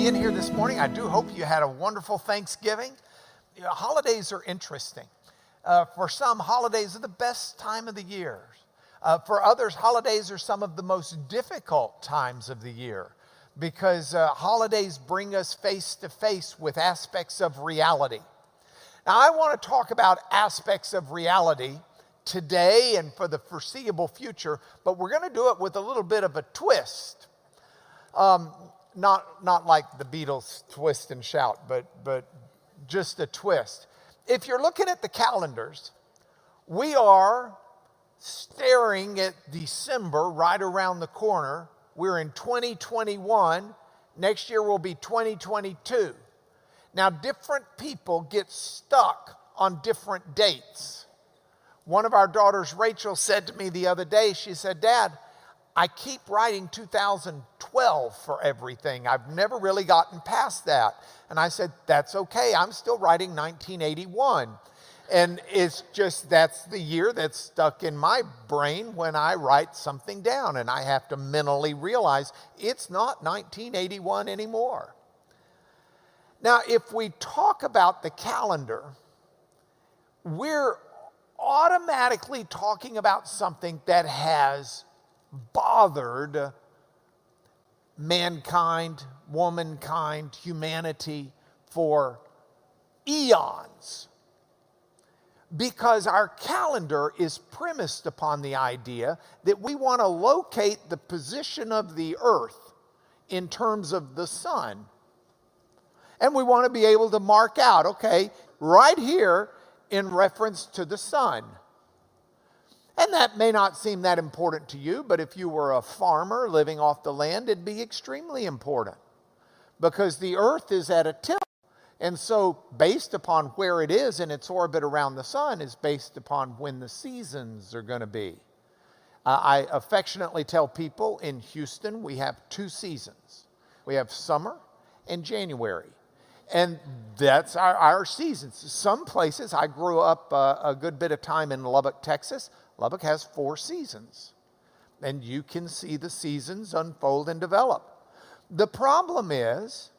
being here this morning. I do hope you had a wonderful Thanksgiving. You know, holidays are interesting. For some, holidays are the best time of the year. For others, holidays are some of the most difficult times of the year because holidays bring us face to face with aspects of reality. Now, I want to talk about aspects of reality today and for the foreseeable future, but we're going to do it with a little bit of a twist. Not like the Beatles' Twist and Shout, but just a twist. If you're looking at the calendars, we are staring at December right around the corner. We're in 2021. Next year will be 2022. Now, different people get stuck on different dates. One of our daughters, Rachel, said to me the other day, she said, "Dad, I keep writing 2012 for everything. I've never really gotten past that." And I said, "That's okay. I'm still writing 1981. And it's just, that's the year that's stuck in my brain when I write something down. And I have to mentally realize it's not 1981 anymore. Now, if we talk about the calendar, we're automatically talking about something that has bothered mankind, womankind, humanity for eons. Because our calendar is premised upon the idea that we want to locate the position of the earth in terms of the sun. And we want to be able to mark out, okay, right here in reference to the sun. And that may not seem that important to you, but if you were a farmer living off the land, it'd be extremely important. Because the earth is at a tilt. And so based upon where it is in its orbit around the sun is based upon when the seasons are going to be. I affectionately tell people in Houston we have 2 seasons. We have summer and January. And that's our seasons. Some places, I grew up a good bit of time in Lubbock, Texas. Lubbock has 4 seasons. And you can see the seasons unfold and develop. The problem is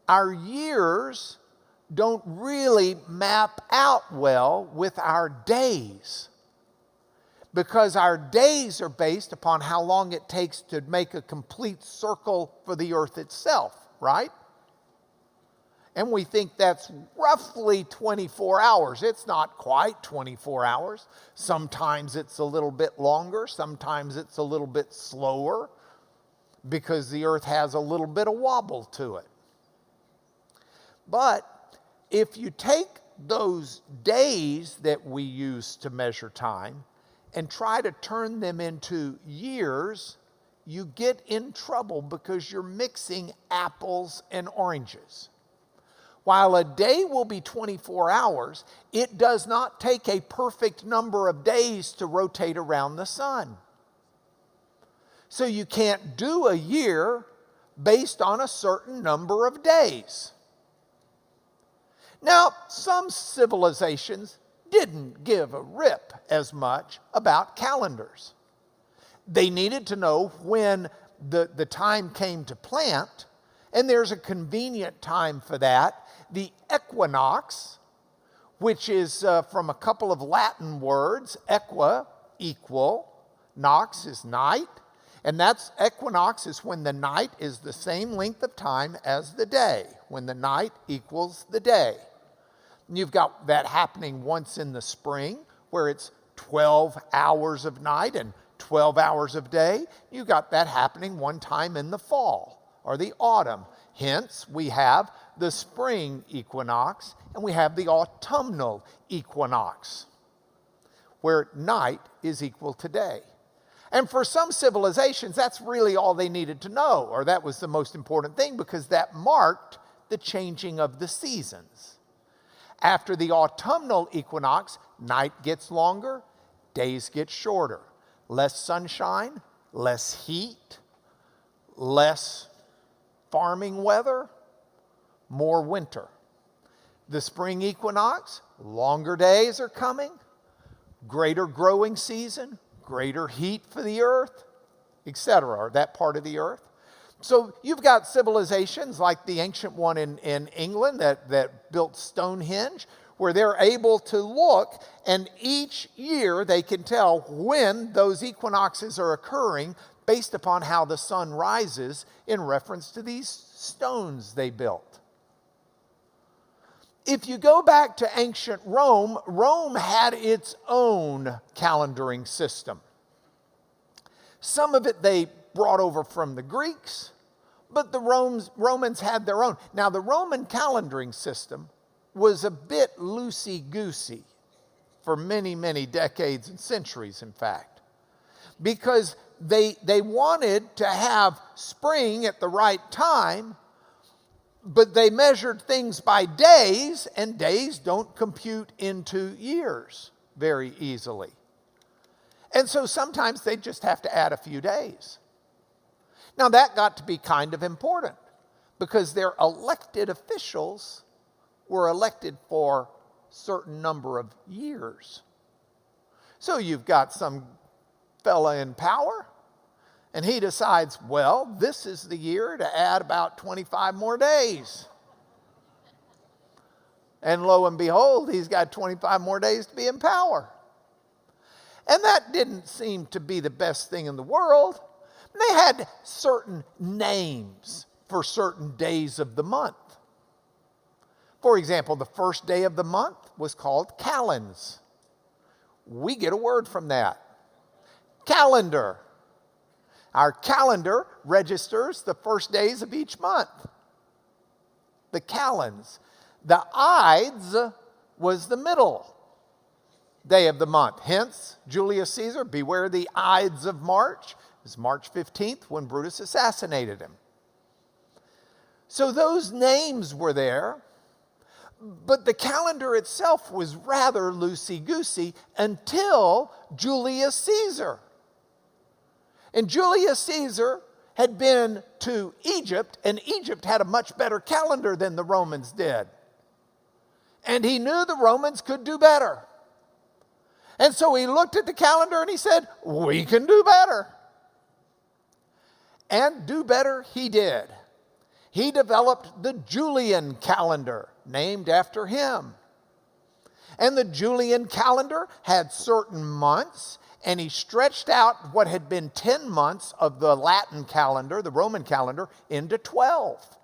our years don't really map out well with our days. Because our days are based upon how long it takes to make a complete circle for the earth itself, right? And we think that's roughly 24 hours. It's not quite 24 hours. Sometimes it's a little bit longer. Sometimes it's a little bit slower because the earth has a little bit of wobble to it. But if you take those days that we use to measure time and try to turn them into years, you get in trouble because you're mixing apples and oranges. While a day will be 24 hours, it does not take a perfect number of days to rotate around the sun. So you can't do a year based on a certain number of days. Now, some civilizations didn't give a rip as much about calendars. They needed to know when the time came to plant, and there's a convenient time for that. The equinox, which is from a couple of Latin words, equa, equal, nox is night, and that's equinox is when the night is the same length of time as the day, when the night equals the day. And you've got that happening once in the spring, where it's 12 hours of night and 12 hours of day. You've got that happening one time in the fall or the autumn. Hence, we have the spring equinox and we have the autumnal equinox, where night is equal to day. And for some civilizations, that's really all they needed to know, or that was the most important thing because that marked the changing of the seasons. After the autumnal equinox, night gets longer, days get shorter. Less sunshine, less heat, less farming weather, more winter. The spring equinox, longer days are coming, greater growing season, greater heat for the earth, etc., or that part of the earth. So you've got civilizations like the ancient one in England that built Stonehenge, where they're able to look, and each year they can tell when those equinoxes are occurring based upon how the sun rises in reference to these stones they built. If you go back to ancient Rome, Rome had its own calendaring system. Some of it they brought over from the Greeks, but the Romans had their own. Now, the Roman calendaring system was a bit loosey-goosey for many, many decades and centuries, in fact, because they wanted to have spring at the right time, but they measured things by days, and days don't compute into years very easily. And so sometimes they just have to add a few days. Now that got to be kind of important because their elected officials were elected for a certain number of years. So you've got some fella in power, and he decides, well, this is the year to add about 25 more days. And lo and behold, he's got 25 more days to be in power. And that didn't seem to be the best thing in the world. They had certain names for certain days of the month. For example, the first day of the month was called calends. We get a word from that. Calendar. Our calendar registers the first days of each month. The calends. The Ides was the middle day of the month. Hence, Julius Caesar, beware the Ides of March. It was March 15th when Brutus assassinated him. So those names were there, but the calendar itself was rather loosey-goosey until Julius Caesar. And Julius Caesar had been to Egypt, and Egypt had a much better calendar than the Romans did. And he knew the Romans could do better. And so he looked at the calendar and he said, we can do better. And do better he did. He developed the Julian calendar, named after him. And the Julian calendar had certain months, and he stretched out what had been 10 months of the Latin calendar, the Roman calendar, into 12.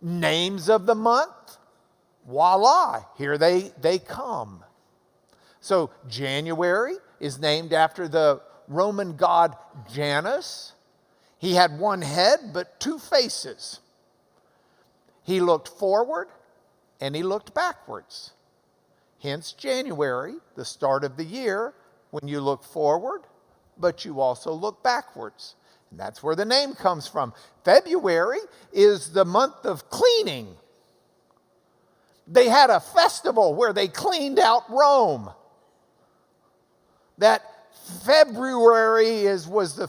Names of the month, voila, here they come. So January is named after the Roman god Janus. He had one head but two faces. He looked forward and he looked backwards. Hence January, the start of the year, when you look forward, but you also look backwards. And that's where the name comes from. February is the month of cleaning. They had a festival where they cleaned out Rome. That February was the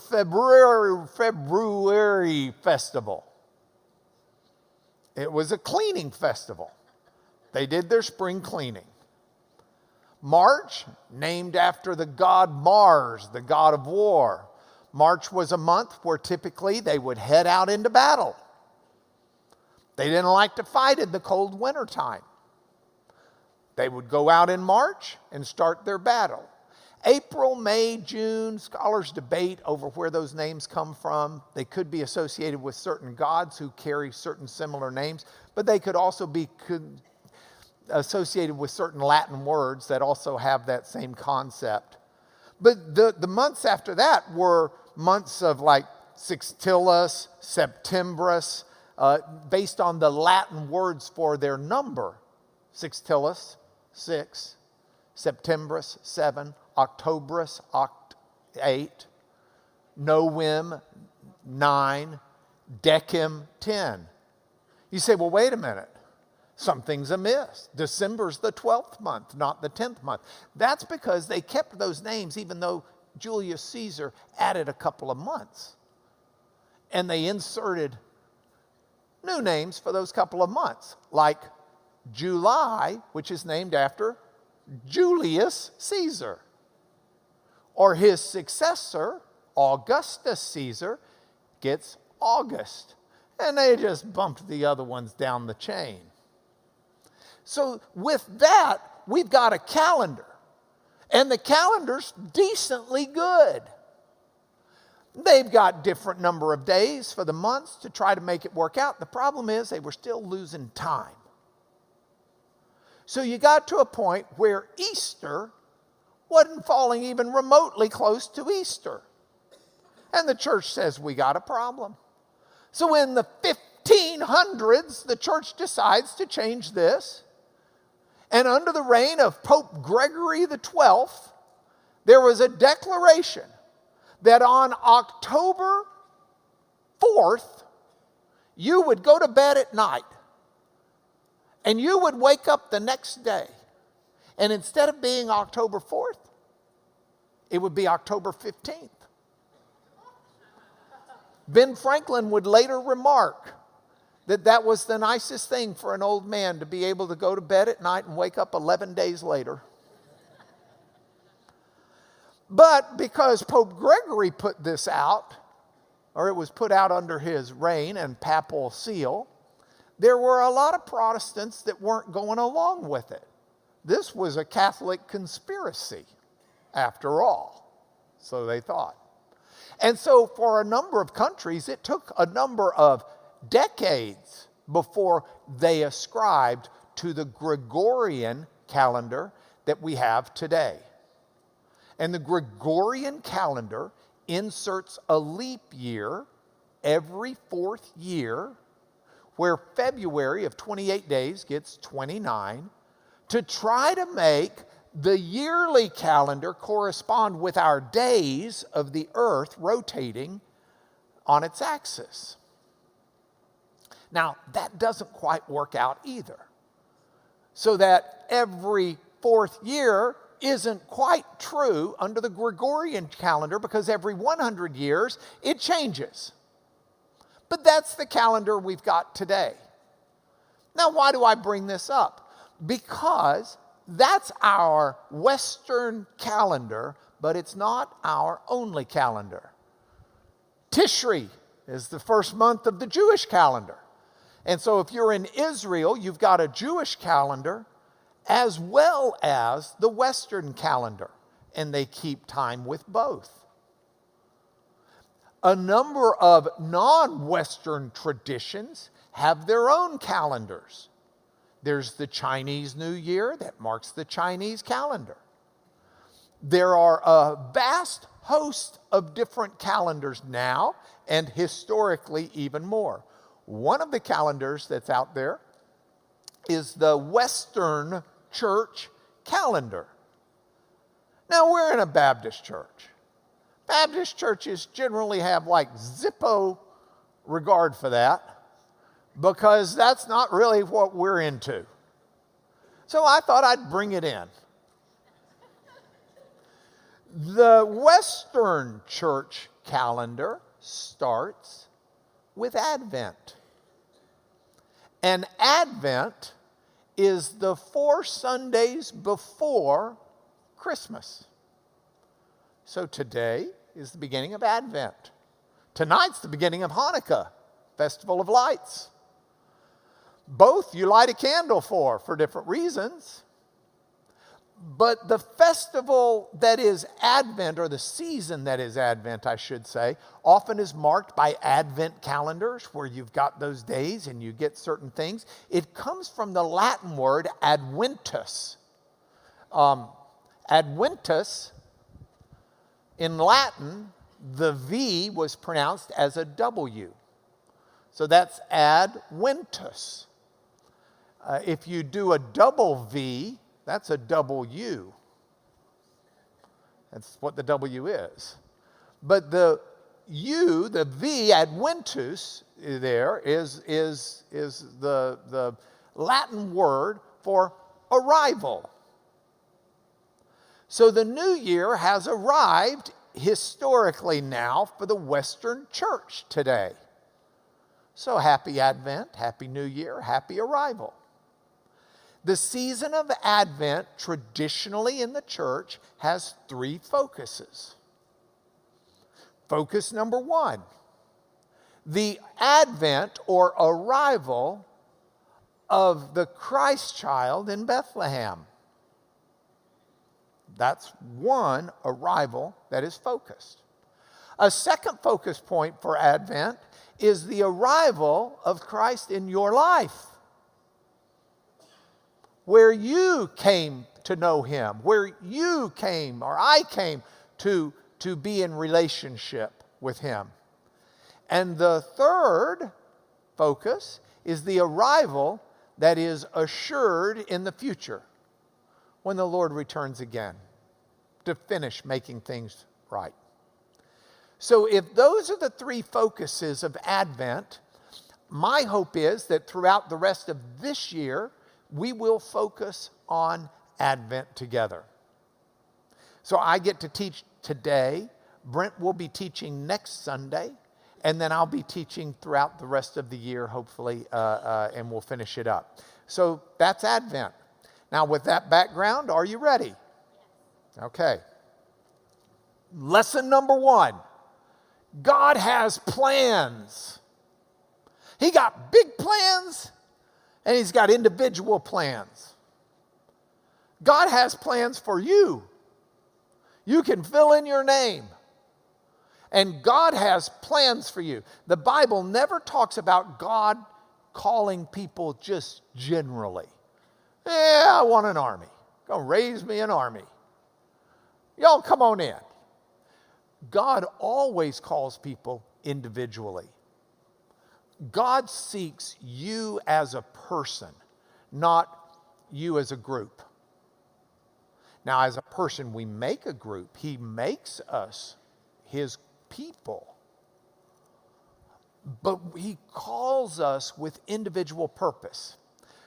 February festival. It was a cleaning festival. They did their spring cleaning. March, named after the god Mars, the god of war. March was a month where typically they would head out into battle. They didn't like to fight in the cold winter time. They would go out in March and start their battle. April, May, June, scholars debate over where those names come from. They could be associated with certain gods who carry certain similar names, but they could also be associated with certain Latin words that also have that same concept. But the months after that were months of like Sextilis, Septembrus, based on the Latin words for their number. Sextilis, 6, Septembrus, 7, Octobrus, 8, Novem, 9, Decem, 10. You say, well, wait a minute. Something's amiss. December's the 12th month, not the 10th month. That's because they kept those names even though Julius Caesar added a couple of months. And they inserted new names for those couple of months, like July, which is named after Julius Caesar. Or his successor, Augustus Caesar, gets August. And they just bumped the other ones down the chain. So with that, we've got a calendar. And the calendar's decently good. They've got different number of days for the months to try to make it work out. The problem is they were still losing time. So you got to a point where Easter wasn't falling even remotely close to Easter. And the church says, we got a problem. So in the 1500s, the church decides to change this. And under the reign of Pope Gregory XII, there was a declaration that on October 4th, you would go to bed at night and you would wake up the next day. And instead of being October 4th, it would be October 15th. Ben Franklin would later remark that that was the nicest thing for an old man, to be able to go to bed at night and wake up 11 days later. But because Pope Gregory put this out, or it was put out under his reign and papal seal, there were a lot of Protestants that weren't going along with it. This was a Catholic conspiracy, after all, so they thought. And so for a number of countries, it took a number of decades before they ascribed to the Gregorian calendar that we have today. And the Gregorian calendar inserts a leap year every fourth year, where February of 28 days gets 29, to try to make the yearly calendar correspond with our days of the earth rotating on its axis. Now, that doesn't quite work out either. So that every fourth year isn't quite true under the Gregorian calendar, because every 100 years it changes. But that's the calendar we've got today. Now, why do I bring this up? Because that's our Western calendar, but it's not our only calendar. Tishri is the first month of the Jewish calendar. And so if you're in Israel, you've got a Jewish calendar as well as the Western calendar, and they keep time with both. A number of non-Western traditions have their own calendars. There's the Chinese New Year that marks the Chinese calendar. There are a vast host of different calendars now, and historically even more. One of the calendars that's out there is the Western Church calendar. Now, we're in a Baptist church. Baptist churches generally have like Zippo regard for that, because that's not really what we're into. So I thought I'd bring it in. The Western Church calendar starts with Advent. And Advent is the 4 Sundays before Christmas. So today is the beginning of Advent. Tonight's the beginning of Hanukkah, Festival of Lights. Both you light a candle for different reasons. But the festival that is Advent, or the season that is Advent, I should say, often is marked by Advent calendars, where you've got those days and you get certain things. It comes from the Latin word adventus. Adventus, in Latin, the V was pronounced as a W. So that's adventus. If you do a double V, that's a double U. That's what the W is. But the U, the V, adventus, there is the Latin word for arrival. So the new year has arrived historically now for the Western Church today. So happy Advent, happy New Year, happy arrival. The season of Advent, traditionally in the church, has 3 focuses. Focus number 1, the advent or arrival of the Christ child in Bethlehem. That's one arrival that is focused. A second focus point for Advent is the arrival of Christ in your life, where you came to know him, where you came or I came to be in relationship with him. And the third focus is the arrival that is assured in the future when the Lord returns again to finish making things right. So if those are the three focuses of Advent, my hope is that throughout the rest of this year, we will focus on Advent together. So I get to teach today. Brent will be teaching next Sunday. And then I'll be teaching throughout the rest of the year, hopefully, and we'll finish it up. So that's Advent. Now, with that background, are you ready? Okay. Lesson number 1. God has plans. He got big plans, and he's got individual plans. God has plans for you. You can fill in your name. And God has plans for you. The Bible never talks about God calling people just generally. I want an army. Go raise me an army. Y'all come on in. God always calls people individually. God seeks you as a person, not you as a group. Now, as a person, we make a group. He makes us his people. But he calls us with individual purpose.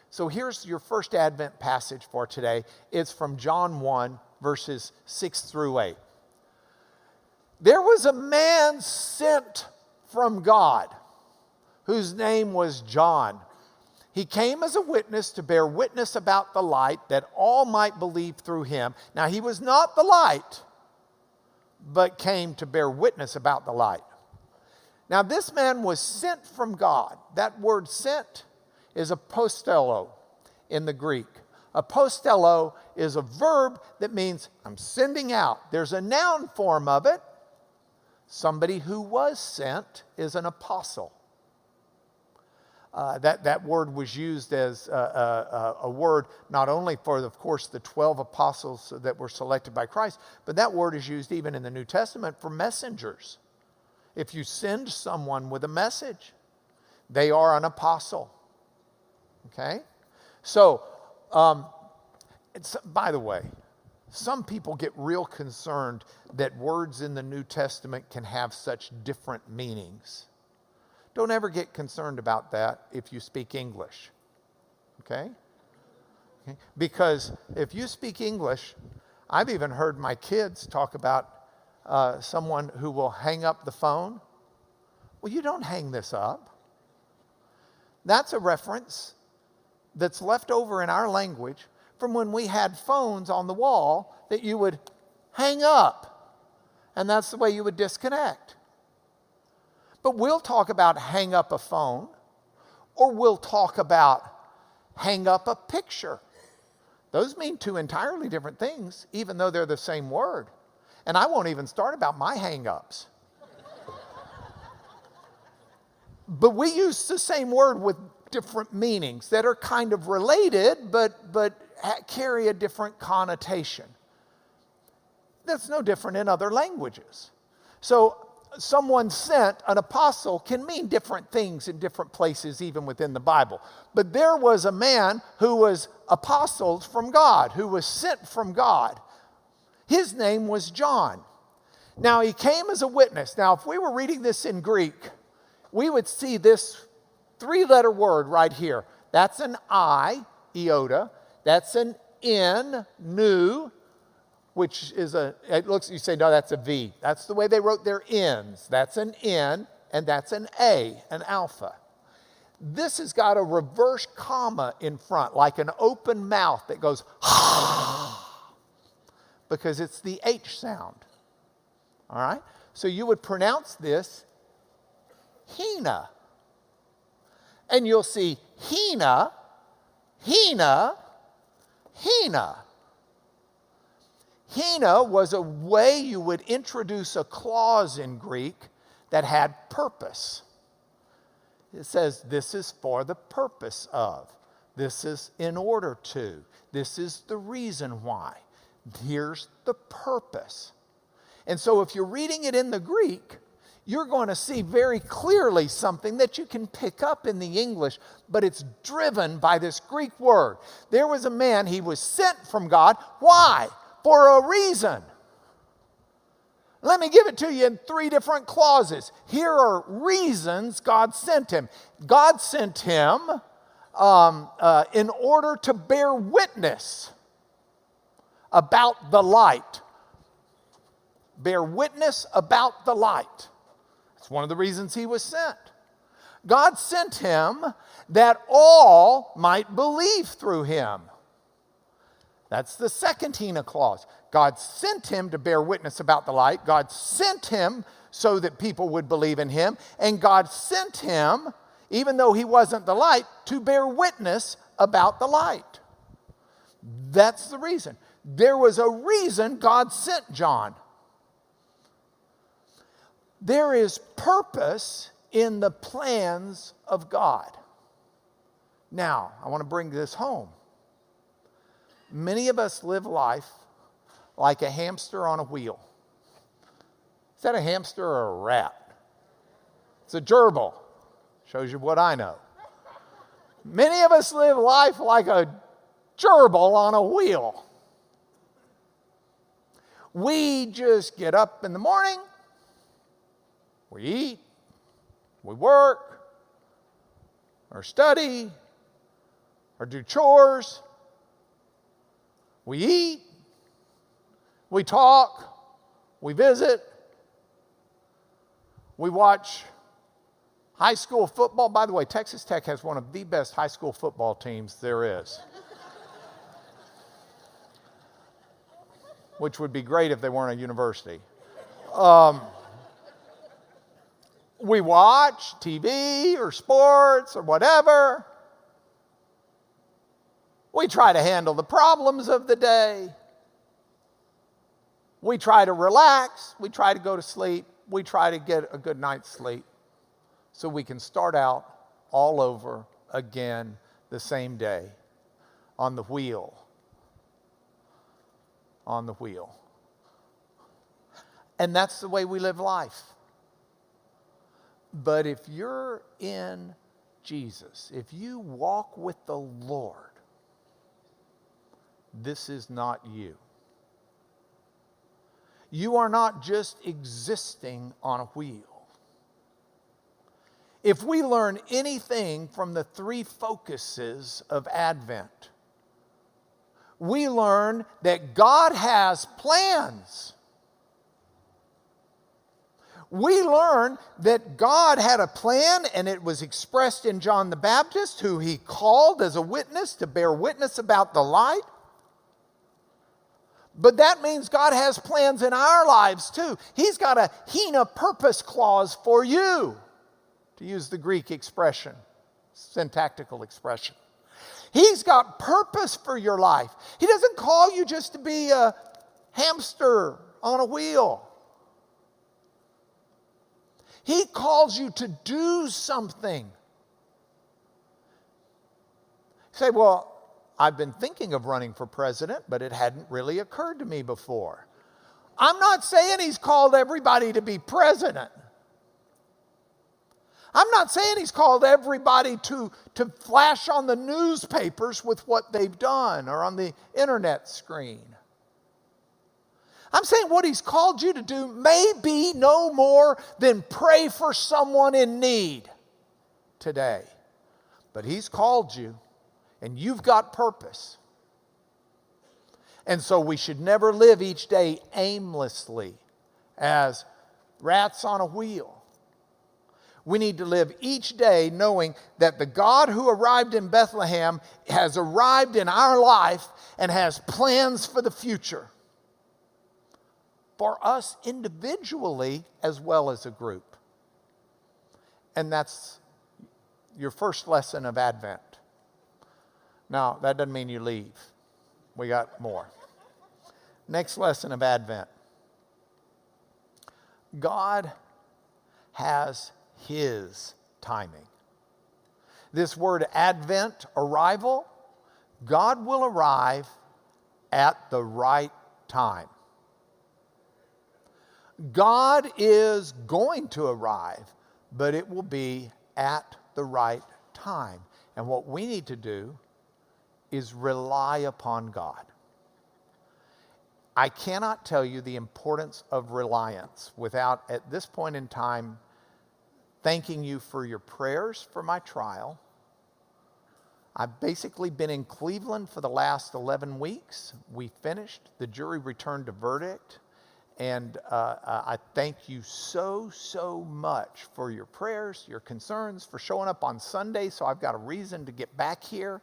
So here's your first Advent passage for today. It's from John 1, verses 6 through 8. There was a man sent from God whose name was John. He came as a witness to bear witness about the light, that all might believe through him. Now, he was not the light, but came to bear witness about the light. Now, this man was sent from God. That word sent is apostello in the Greek. Apostello is a verb that means I'm sending out. There's a noun form of it. Somebody who was sent is an apostle. That word was used as a word not only for, of course, the 12 apostles that were selected by Christ, but that word is used even in the New Testament for messengers. If you send someone with a message, they are an apostle. Okay? So, by the way, some people get real concerned that words in the New Testament can have such different meanings. Don't ever get concerned about that if you speak English, okay? Because if you speak English, I've even heard my kids talk about someone who will hang up the phone. Well, you don't hang this up. That's a reference that's left over in our language from when we had phones on the wall that you would hang up, and that's the way you would disconnect. But we'll talk about hang up a phone, or we'll talk about hang up a picture. Those mean two entirely different things, even though they're the same word. And I won't even start about my hang-ups. But we use the same word with different meanings that are kind of related, but carry a different connotation. That's no different in other languages. So someone sent, an apostle, can mean different things in different places, even within the Bible. But there was a man who was apostled from God, who was sent from God. His name was John. Now, he came as a witness. Now, if we were reading this in Greek, we would see this 3-letter word right here. That's an I, iota. That's an N, nu, which is you say, no, that's a V. That's the way they wrote their N's. That's an N, and that's an A, an alpha. This has got a reverse comma in front, like an open mouth that goes, because it's the H sound. All right? So you would pronounce this Hina. And you'll see Hina, Hina, Hina. Hina was a way you would introduce a clause in Greek that had purpose. It says, this is for the purpose of. This is in order to. This is the reason why. Here's the purpose. And so if you're reading it in the Greek, you're going to see very clearly something that you can pick up in the English, but it's driven by this Greek word. There was a man, he was sent from God. Why? For a reason. Let me give it to you in 3 different clauses. Here are reasons God sent him. God sent him in order to bear witness about the light. Bear witness about the light. That's one of the reasons he was sent. God sent him that all might believe through him. That's the second Hina clause. God sent him to bear witness about the light. God sent him so that people would believe in him. And God sent him, even though he wasn't the light, to bear witness about the light. That's the reason. There was a reason God sent John. There is purpose in the plans of God. Now, I want to bring this home. Many of us live life like a hamster on a wheel. Is that a hamster or a rat? It's a gerbil. Shows you what I know. Many of us live life like a gerbil on a wheel. We just get up in the morning, we eat, we work, or study, or do chores. We eat, we talk, we visit, we watch high school football. By the way, Texas Tech has one of the best high school football teams there is. Which would be great if they weren't a university. We watch TV or sports or whatever. We try to handle the problems of the day. We try to relax. We try to go to sleep. We try to get a good night's sleep so we can start out all over again the same day on the wheel. On the wheel. And that's the way we live life. But if you're in Jesus, if you walk with the Lord, this is not you. You are not just existing on a wheel. If we learn anything from the 3 focuses of Advent, we learn that God has plans. We learn that God had a plan, and it was expressed in John the Baptist, who he called as a witness to bear witness about the light. But that means God has plans in our lives too. He's got a Hina purpose clause for you, to use the Greek expression, syntactical expression. He's got purpose for your life. He doesn't call you just to be a hamster on a wheel. He calls you to do something. You say, well, I've been thinking of running for president, but it hadn't really occurred to me before. I'm not saying he's called everybody to be president. I'm not saying he's called everybody to flash on the newspapers with what they've done or on the internet screen. I'm saying what he's called you to do may be no more than pray for someone in need today. But he's called you, and you've got purpose. And so we should never live each day aimlessly as rats on a wheel. We need to live each day knowing that the God who arrived in Bethlehem has arrived in our life and has plans for the future. For us individually as well as a group. And that's your first lesson of Advent. Now, that doesn't mean you leave. We got more. Next lesson of Advent. God has his timing. This word Advent, arrival, God will arrive at the right time. God is going to arrive, but it will be at the right time. And what we need to do is rely upon God. I cannot tell you the importance of reliance without, at this point in time, thanking you for your prayers for my trial. I've basically been in Cleveland for the last 11 weeks. We finished. The jury returned a verdict. And I thank you so much for your prayers, your concerns, for showing up on Sunday so I've got a reason to get back here.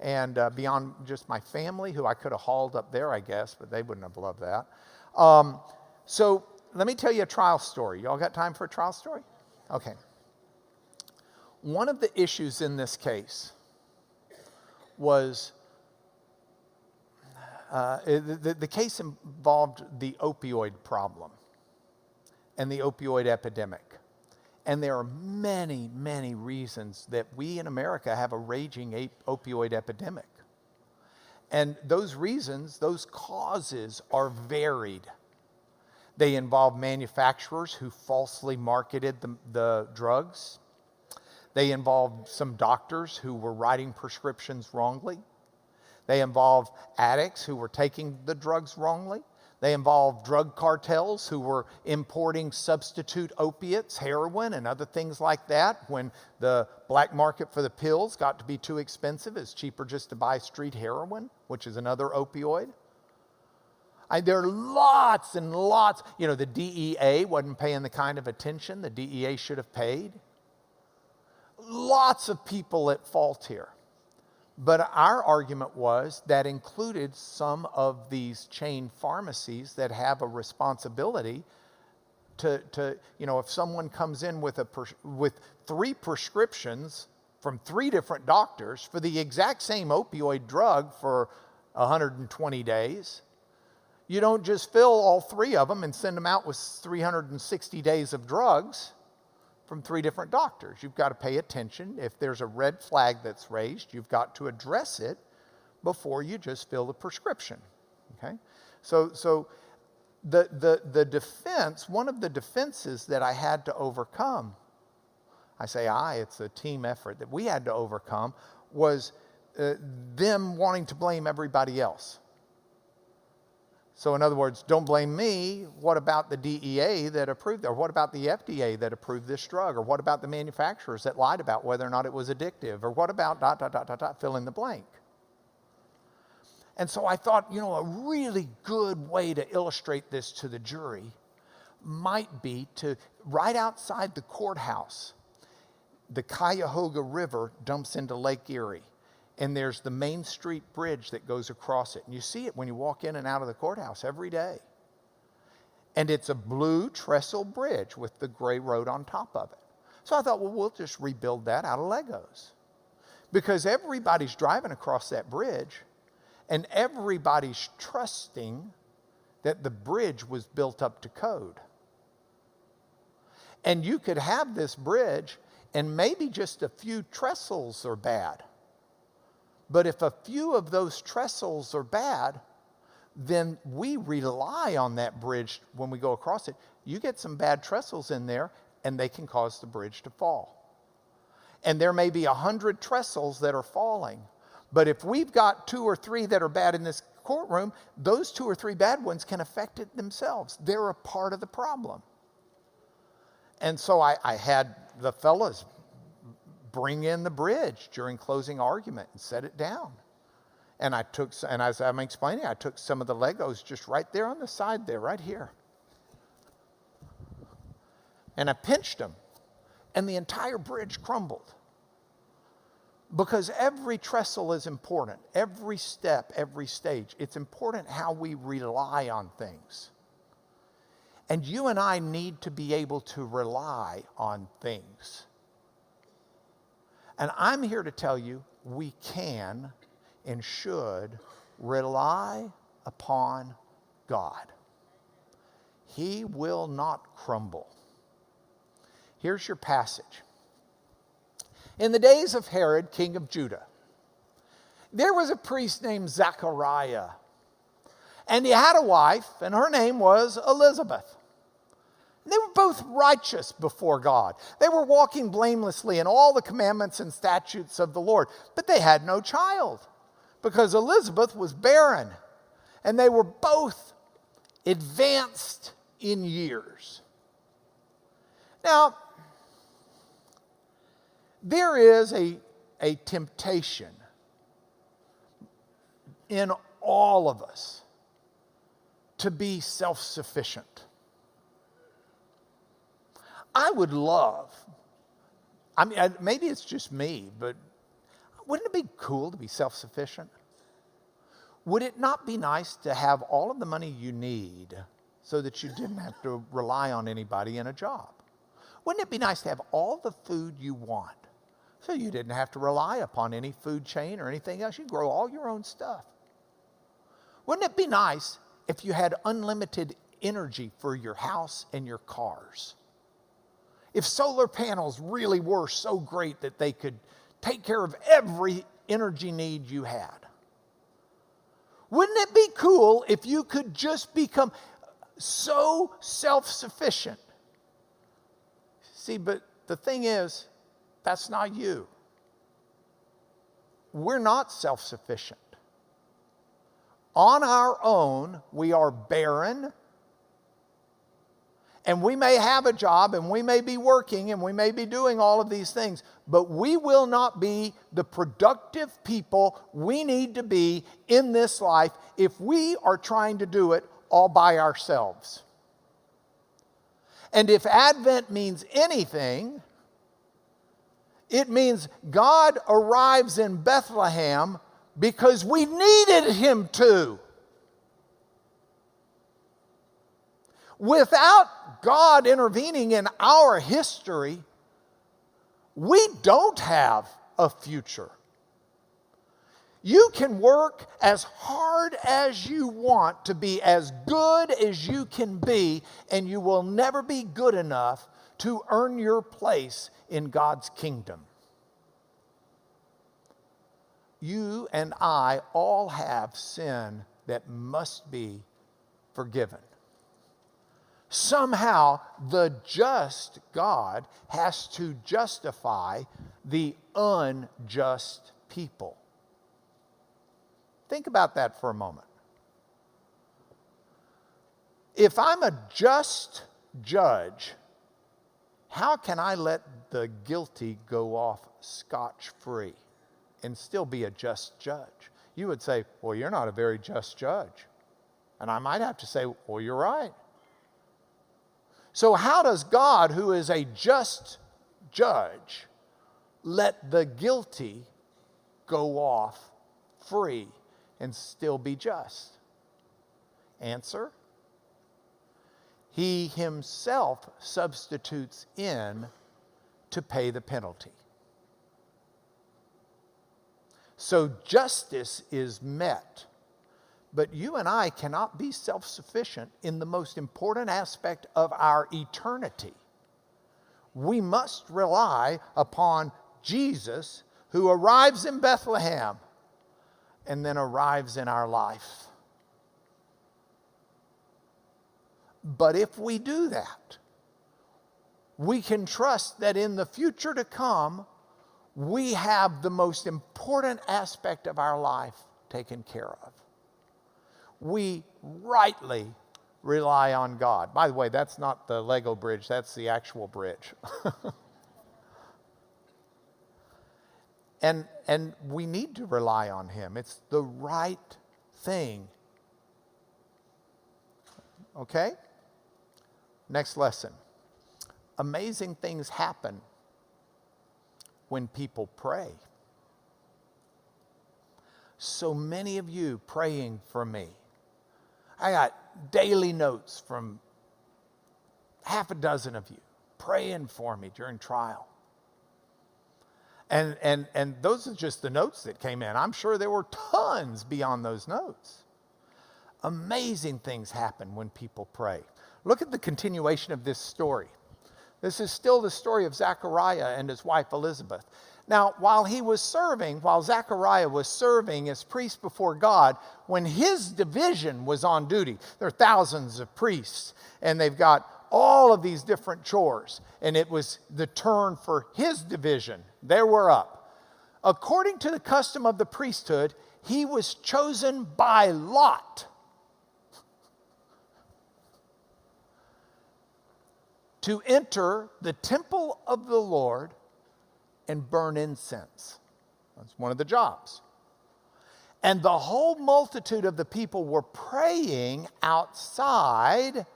And beyond just my family, who I could have hauled up there, I guess, but they wouldn't have loved that. So let me tell you a trial story. Y'all got time for a trial story? Okay. One of the issues in this case was the case involved the opioid problem and the opioid epidemic. And there are many reasons that we in America have a raging opioid epidemic. And those reasons, those causes are varied. They involve manufacturers who falsely marketed the drugs. They involve some doctors who were writing prescriptions wrongly. They involve addicts who were taking the drugs wrongly. They involve drug cartels who were importing substitute opiates, heroin, and other things like that. When the black market for the pills got to be too expensive, it's cheaper just to buy street heroin, which is another opioid. There are lots and lots. You know, the DEA wasn't paying the kind of attention the DEA should have paid. Lots of people at fault here. But our argument was that included some of these chain pharmacies that have a responsibility to if someone comes in with with 3 prescriptions from 3 different doctors for the exact same opioid drug for 120 days, you don't just fill all 3 of them and send them out with 360 days of drugs from 3 different doctors. You've got to pay attention. If there's a red flag that's raised, you've got to address it before you just fill the prescription. Okay? So the defense, one of the defenses that I had to overcome, I say it's a team effort that we had to overcome, was them wanting to blame everybody else. So in other words, don't blame me. What about the DEA that approved it? Or what about the FDA that approved this drug? Or what about the manufacturers that lied about whether or not it was addictive? Or what about ... fill in the blank? And so I thought, a really good way to illustrate this to the jury might be to, right outside the courthouse, the Cuyahoga River dumps into Lake Erie. And there's the Main Street Bridge that goes across it. And you see it when you walk in and out of the courthouse every day. And it's a blue trestle bridge with the gray road on top of it. So I thought, we'll just rebuild that out of Legos. Because everybody's driving across that bridge, and everybody's trusting that the bridge was built up to code. And you could have this bridge, and maybe just a few trestles are bad. But if a few of those trestles are bad, then we rely on that bridge when we go across it. You get some bad trestles in there, and they can cause the bridge to fall. And there may be 100 trestles that are falling. But if we've got 2 or 3 that are bad in this courtroom, those 2 or 3 bad ones can affect it themselves. They're a part of the problem. And so I had the fellas bring in the bridge during closing argument and set it down. And as I'm explaining, I took some of the Legos just right there on the side there, right here. And I pinched them, and the entire bridge crumbled. Because every trestle is important. Every step, every stage. It's important how we rely on things. And you and I need to be able to rely on things. And I'm here to tell you, we can and should rely upon God. He will not crumble. Here's your passage. In the days of Herod, king of Judah, there was a priest named Zechariah. And he had a wife, and her name was Elizabeth. They were both righteous before God. They were walking blamelessly in all the commandments and statutes of the Lord. But they had no child because Elizabeth was barren. And they were both advanced in years. Now, there is a temptation in all of us to be self-sufficient. I would love, maybe it's just me, but wouldn't it be cool to be self-sufficient? Would it not be nice to have all of the money you need so that you didn't have to rely on anybody in a job? Wouldn't it be nice to have all the food you want so you didn't have to rely upon any food chain or anything else? You grow all your own stuff. Wouldn't it be nice if you had unlimited energy for your house and your cars? If solar panels really were so great that they could take care of every energy need you had? Wouldn't it be cool if you could just become so self-sufficient? See, but the thing is, that's not you. We're not self-sufficient. On our own, we are barren. And we may have a job, and we may be working, and we may be doing all of these things, but we will not be the productive people we need to be in this life if we are trying to do it all by ourselves. And if Advent means anything, it means God arrives in Bethlehem because we needed him to. Without God intervening in our history, we don't have a future. You can work as hard as you want to be as good as you can be, and you will never be good enough to earn your place in God's kingdom. You and I all have sin that must be forgiven. Somehow, the just God has to justify the unjust people. Think about that for a moment. If I'm a just judge, how can I let the guilty go off scotch-free and still be a just judge? You would say, well, you're not a very just judge. And I might have to say, well, you're right. So how does God, who is a just judge, let the guilty go off free and still be just? Answer: he himself substitutes in to pay the penalty. So justice is met. But you and I cannot be self-sufficient in the most important aspect of our eternity. We must rely upon Jesus, who arrives in Bethlehem and then arrives in our life. But if we do that, we can trust that in the future to come, we have the most important aspect of our life taken care of. We rightly rely on God. By the way, that's not the Lego bridge, that's the actual bridge. And we need to rely on him. It's the right thing. Okay? Next lesson. Amazing things happen when people pray. So many of you praying for me. I got daily notes from half a dozen of you praying for me during trial. And those are just the notes that came in. I'm sure there were tons beyond those notes. Amazing things happen when people pray. Look at the continuation of this story. This is still the story of Zechariah and his wife Elizabeth. Now, while Zechariah was serving as priest before God, when his division was on duty, there are thousands of priests, and they've got all of these different chores, and it was the turn for his division. They were up. According to the custom of the priesthood, he was chosen by lot to enter the temple of the Lord and burn incense. That's one of the jobs. And the whole multitude of the people were praying outside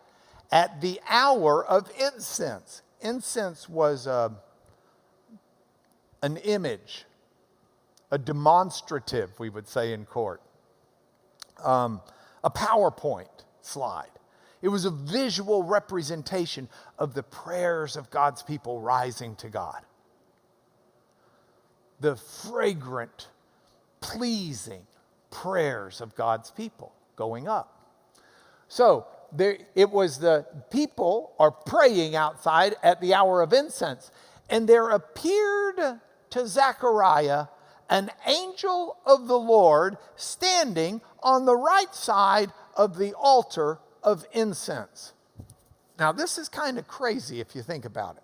at the hour of incense. Incense was an image, a demonstrative, we would say in court, a PowerPoint slide. It was a visual representation of the prayers of God's people rising to God. The fragrant, pleasing prayers of God's people going up. So it was the people are praying outside at the hour of incense. And there appeared to Zechariah an angel of the Lord standing on the right side of the altar of incense. Now, this is kind of crazy if you think about it.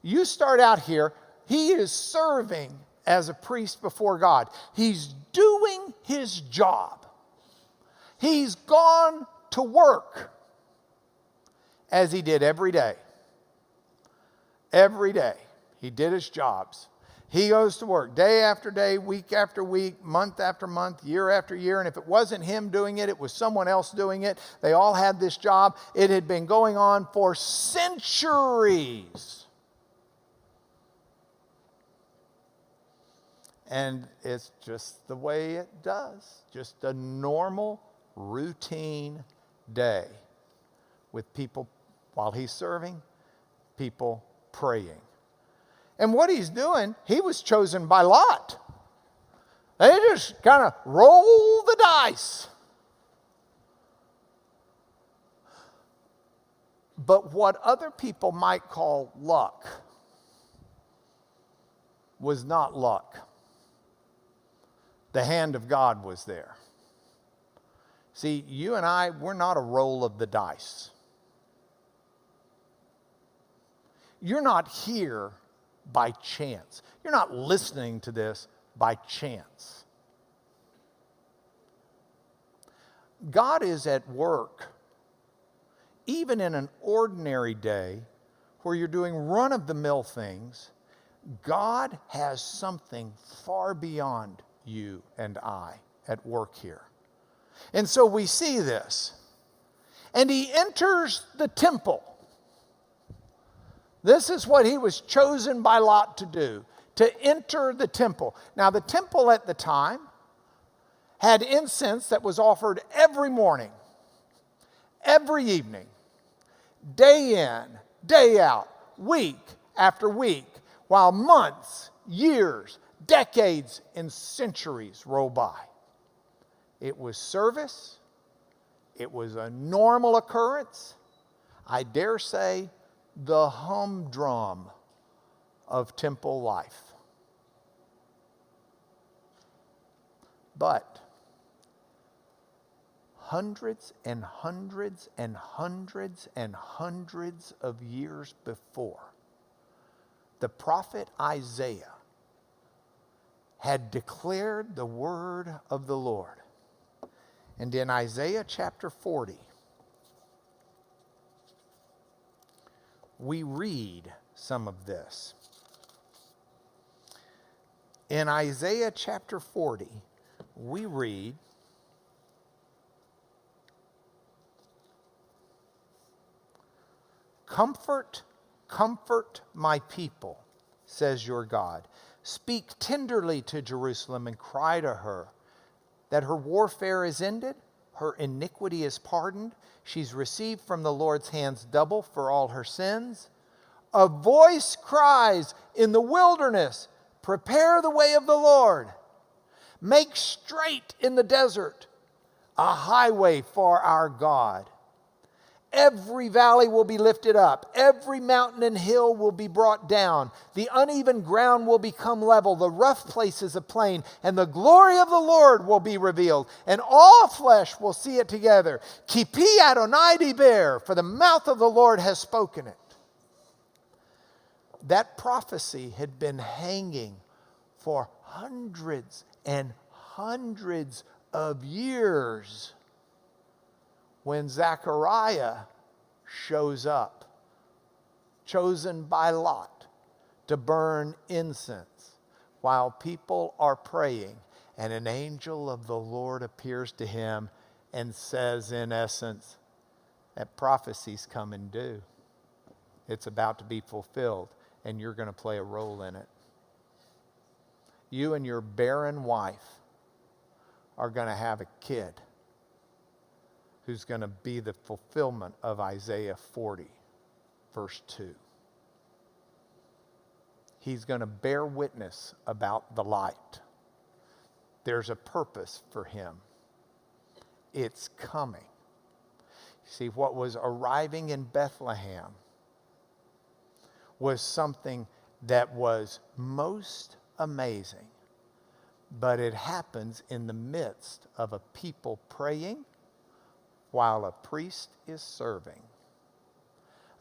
You start out here, he is serving as a priest before God. He's doing his job. He's gone to work as he did every day. Every day, he did his jobs. He goes to work day after day, week after week, month after month, year after year. And if it wasn't him doing it, it was someone else doing it. They all had this job. It had been going on for centuries. And it's just the way it does. Just a normal, routine day with people, while he's serving, people praying. And what he's doing, he was chosen by lot. They just kind of roll the dice. But what other people might call luck was not luck. The hand of God was there. See, you and I, we're not a roll of the dice. You're not here by chance. You're not listening to this by chance. God is at work, even in an ordinary day where you're doing run-of-the-mill things. God has something far beyond you and I at work here. And so we see this. And he enters the temple. This is what he was chosen by lot to do, to enter the temple. Now, the temple at the time had incense that was offered every morning, every evening, day in, day out, week after week, while months, years, decades, and centuries roll by. It was service. It was a normal occurrence. I dare say the humdrum of temple life. But hundreds and hundreds and hundreds and hundreds of years before, the prophet Isaiah had declared the word of the Lord. And in Isaiah chapter 40, we read some of this. In Isaiah chapter 40, we read, "Comfort, comfort my people, says your God. Speak tenderly to Jerusalem and cry to her that her warfare is ended, her iniquity is pardoned. She's received from the Lord's hands double for all her sins. A voice cries in the wilderness, Prepare the way of the Lord. Make straight in the desert a highway for our God. Every valley will be lifted up. Every mountain and hill will be brought down. The uneven ground will become level. The rough places a plain. And the glory of the Lord will be revealed. And all flesh will see it together. Kipi Adonai diber, for the mouth of the Lord has spoken it. That prophecy had been hanging for hundreds and hundreds of years when Zechariah shows up, chosen by Lot to burn incense while people are praying, and an angel of the Lord appears to him and says, in essence, that prophecy's coming due. It's about to be fulfilled, and you're going to play a role in it. You and your barren wife are going to have a kid who's going to be the fulfillment of Isaiah 40, verse 2. He's going to bear witness about the light. There's a purpose for him. It's coming. See, what was arriving in Bethlehem was something that was most amazing, but it happens in the midst of a people praying while a priest is serving.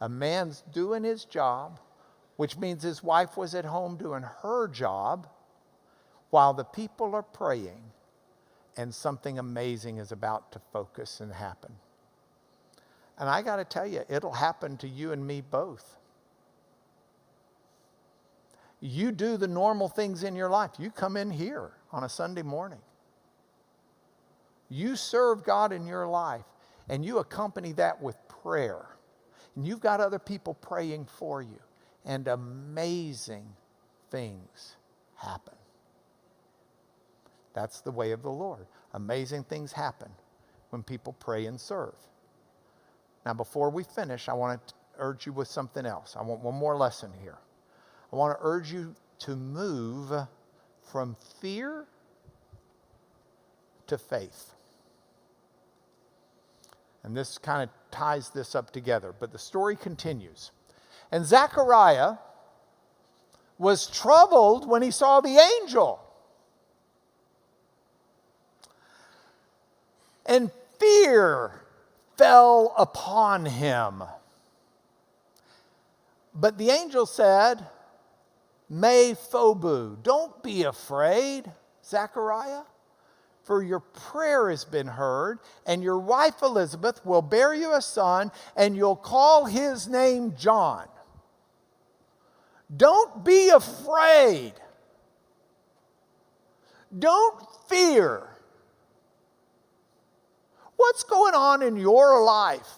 A man's doing his job, which means his wife was at home doing her job while the people are praying, and something amazing is about to focus and happen. And I got to tell you, it'll happen to you and me both. You do the normal things in your life. You come in here on a Sunday morning. You serve God in your life, and you accompany that with prayer. And you've got other people praying for you, and amazing things happen. That's the way of the Lord. Amazing things happen when people pray and serve. Now, before we finish, I want to urge you with something else. I want one more lesson here. I want to urge you to move from fear to faith. And this kind of ties this up together, but the story continues. And Zechariah was troubled when he saw the angel. And fear fell upon him. But the angel said, Me phobu, don't be afraid, Zechariah, for your prayer has been heard, and your wife Elizabeth will bear you a son, and you'll call his name John. Don't be afraid. Don't fear. What's going on in your life?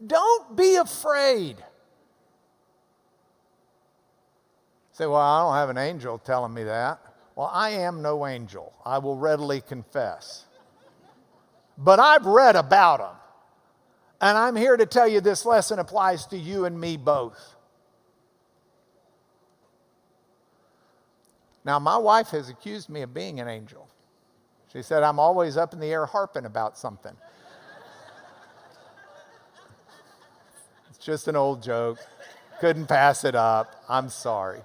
Don't be afraid. Say, well, I don't have an angel telling me that. Well, I am no angel. I will readily confess. But I've read about them. And I'm here to tell you this lesson applies to you and me both. Now, my wife has accused me of being an angel. She said I'm always up in the air harping about something. It's just an old joke. Couldn't pass it up. I'm sorry.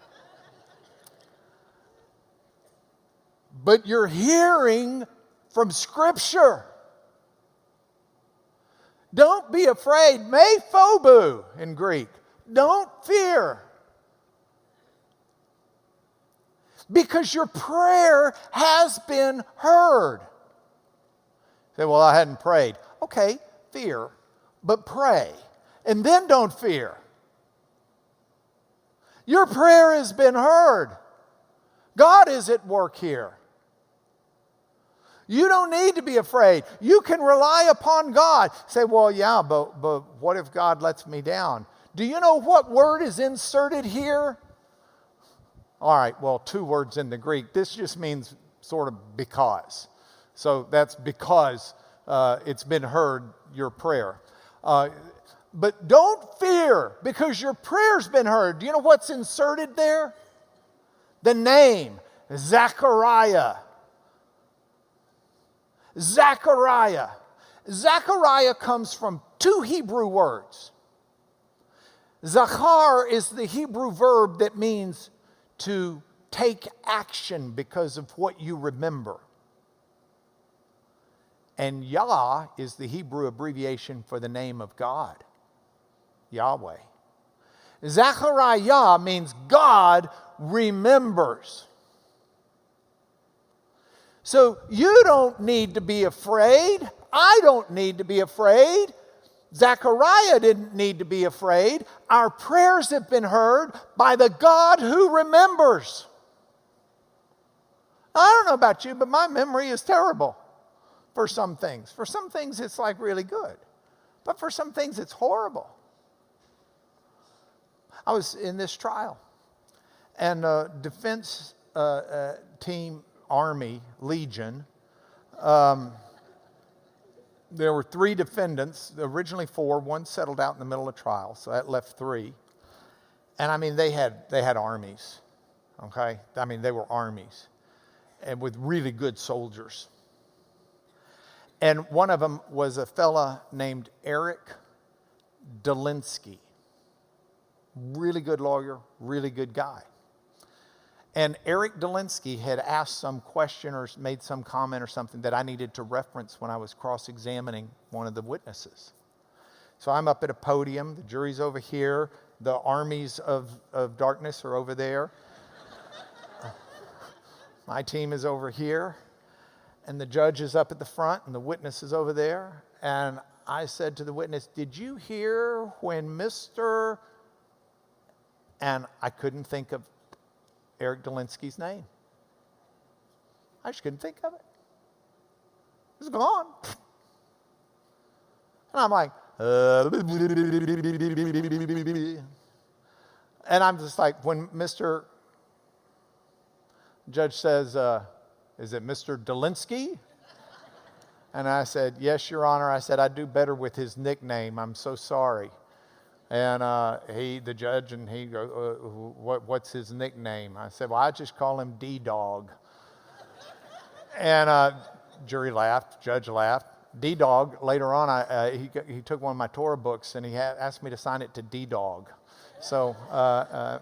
But you're hearing from Scripture. Don't be afraid. Me phobu in Greek. Don't fear. Because your prayer has been heard. Say, well, I hadn't prayed. Okay, fear, but pray. And then don't fear. Your prayer has been heard. God is at work here. You don't need to be afraid. You can rely upon God. Say, well, yeah, but what if God lets me down? Do you know what word is inserted here? All right, well, 2 words in the Greek. This just means sort of because. So that's because it's been heard, your prayer. But don't fear because your prayer's been heard. Do you know what's inserted there? The name, Zechariah. Zechariah. Zechariah comes from two Hebrew words. Zachar is the Hebrew verb that means to take action because of what you remember. And Yah is the Hebrew abbreviation for the name of God, Yahweh. Zechariah means God remembers. So you don't need to be afraid. I don't need to be afraid. Zechariah didn't need to be afraid. Our prayers have been heard by the God who remembers. I don't know about you, but my memory is terrible for some things. For some things, it's like really good. But for some things, it's horrible. I was in this trial, and defense team, Army, Legion, there were 3 defendants, originally 4, one settled out in the middle of trial, so that left 3. And I mean, they had armies, okay? I mean, they were armies, and with really good soldiers. And one of them was a fella named Eric Delinsky. Really good lawyer, really good guy. And Eric Delinsky had asked some question or made some comment or something that I needed to reference when I was cross-examining one of the witnesses. So I'm up at a podium, the jury's over here, the armies of darkness are over there. My team is over here, and the judge is up at the front, and the witness is over there. And I said to the witness, "Did you hear when Mr.?" And I couldn't think of Eric Delinsky's name. I just couldn't think of it. It was gone. And I'm like, and I'm just like, when Mr. Judge says, "Is it Mr. Delinsky?" And I said, "Yes, Your Honor." I said, "I do better with his nickname. I'm so sorry." And the judge, and he goes, "What's his nickname?" I said, "Well, I just call him D-Dog." And jury laughed, judge laughed. D-Dog, later on, he took one of my Torah books, and he asked me to sign it to D-Dog. So,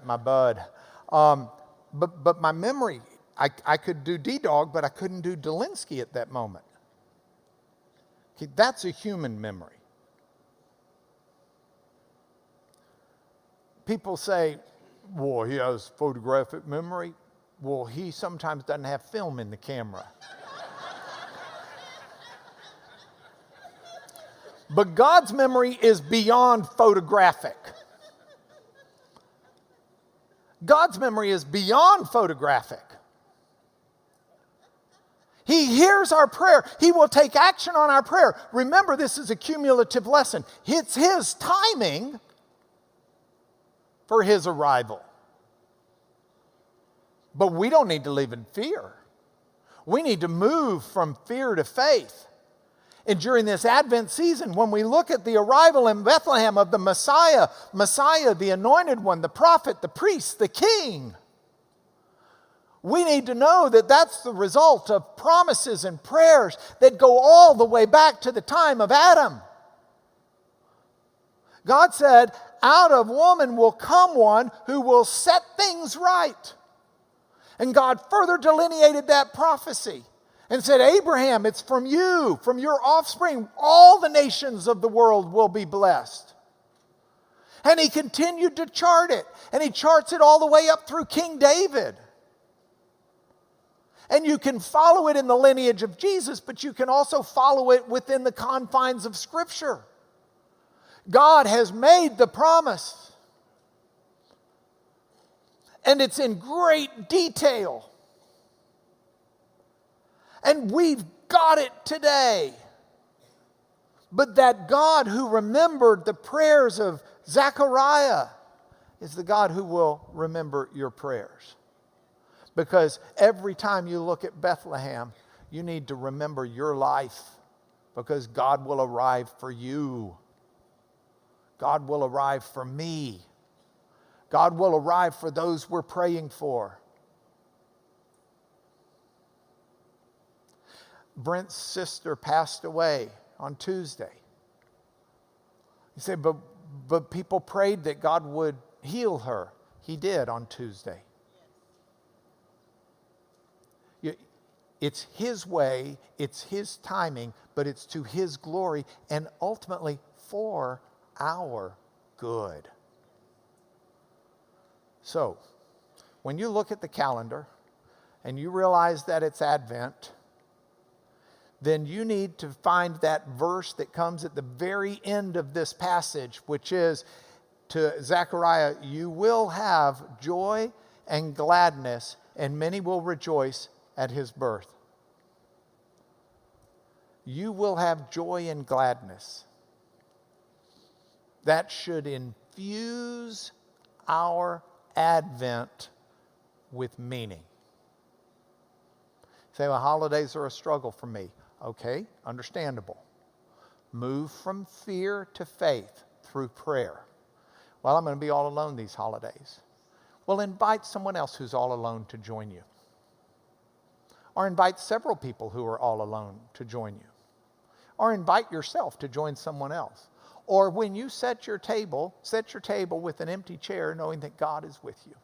my bud. But my memory, I could do D-Dog, but I couldn't do Delinsky at that moment. Okay, that's a human memory. People say, "Well, he has photographic memory." Well, he sometimes doesn't have film in the camera. But God's memory is beyond photographic. God's memory is beyond photographic. He hears our prayer. He will take action on our prayer. Remember, this is a cumulative lesson. It's His timing for His arrival. But we don't need to live in fear. We need to move from fear to faith. And during this Advent season, when we look at the arrival in Bethlehem of the Messiah, the anointed one, the prophet, the priest, the king, we need to know that that's the result of promises and prayers that go all the way back to the time of Adam. God said, "Out of woman will come one who will set things right." And God further delineated that prophecy and said, "Abraham, it's from you, from your offspring, all the nations of the world will be blessed." And He continued to chart it. And He charts it all the way up through King David. And you can follow it in the lineage of Jesus, but you can also follow it within the confines of Scripture. God has made the promise. And it's in great detail. And we've got it today. But that God who remembered the prayers of Zechariah is the God who will remember your prayers. Because every time you look at Bethlehem, you need to remember your life, because God will arrive for you. God will arrive for me. God will arrive for those we're praying for. Brent's sister passed away on Tuesday. You say, but people prayed that God would heal her. He did on Tuesday. It's His way, it's His timing, but it's to His glory and ultimately for our good. So, when you look at the calendar and you realize that it's Advent, then you need to find that verse that comes at the very end of this passage, which is to Zechariah, you will have joy and gladness, and many will rejoice at his birth. You will have joy and gladness. That should infuse our Advent with meaning. Say, well, holidays are a struggle for me. Okay, understandable. Move from fear to faith through prayer. Well, I'm going to be all alone these holidays. Well, invite someone else who's all alone to join you. Or invite several people who are all alone to join you. Or invite yourself to join someone else. Or when you set your table with an empty chair knowing that God is with you.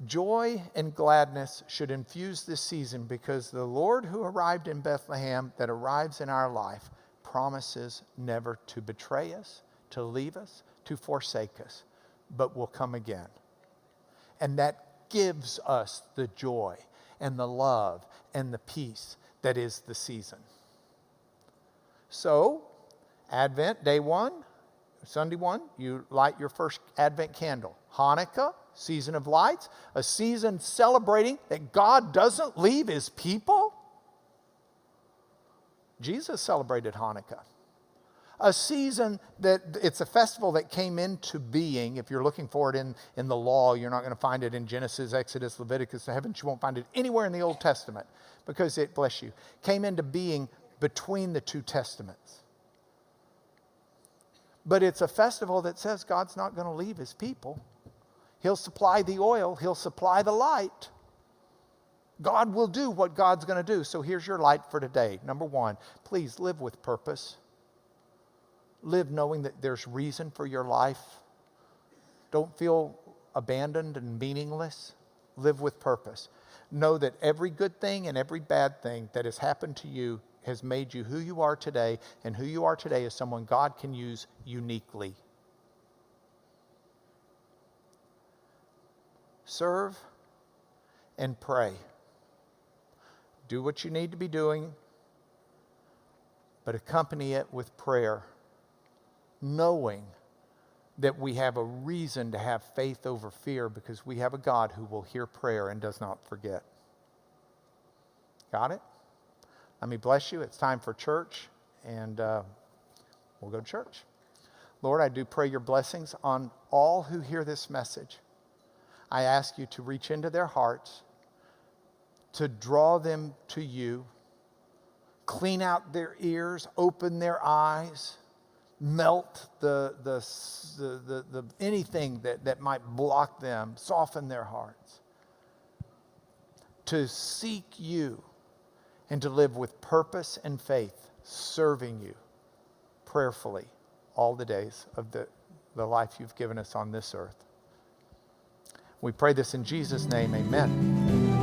Joy and gladness should infuse this season because the Lord who arrived in Bethlehem, that arrives in our life, promises never to betray us, to leave us, to forsake us, but will come again. And that gives us the joy and the love and the peace that is the season. So, Advent, day 1, Sunday 1, you light your first Advent candle. Hanukkah, season of lights, a season celebrating that God doesn't leave His people. Jesus celebrated Hanukkah. A season that it's a festival that came into being. If you're looking for it in the law, you're not going to find it in Genesis, Exodus, Leviticus, the heavens. You won't find it anywhere in the Old Testament because it, bless you, came into being between the two testaments. But it's a festival that says God's not going to leave His people. He'll supply the oil. He'll supply the light. God will do what God's going to do. So here's your light for today. Number 1, please live with purpose. Live knowing that there's reason for your life. Don't feel abandoned and meaningless. Live with purpose. Know that every good thing and every bad thing that has happened to you has made you who you are today, and who you are today is someone God can use uniquely. Serve and pray. Do what you need to be doing, but accompany it with prayer, knowing that we have a reason to have faith over fear because we have a God who will hear prayer and does not forget. Got it? Let me bless you. It's time for church, and we'll go to church. Lord, I do pray your blessings on all who hear this message. I ask you to reach into their hearts, to draw them to you, clean out their ears, open their eyes, melt the anything that might block them, soften their hearts, to seek you and to live with purpose and faith, serving you prayerfully all the days of the life you've given us on this earth. We pray this in Jesus' name, amen.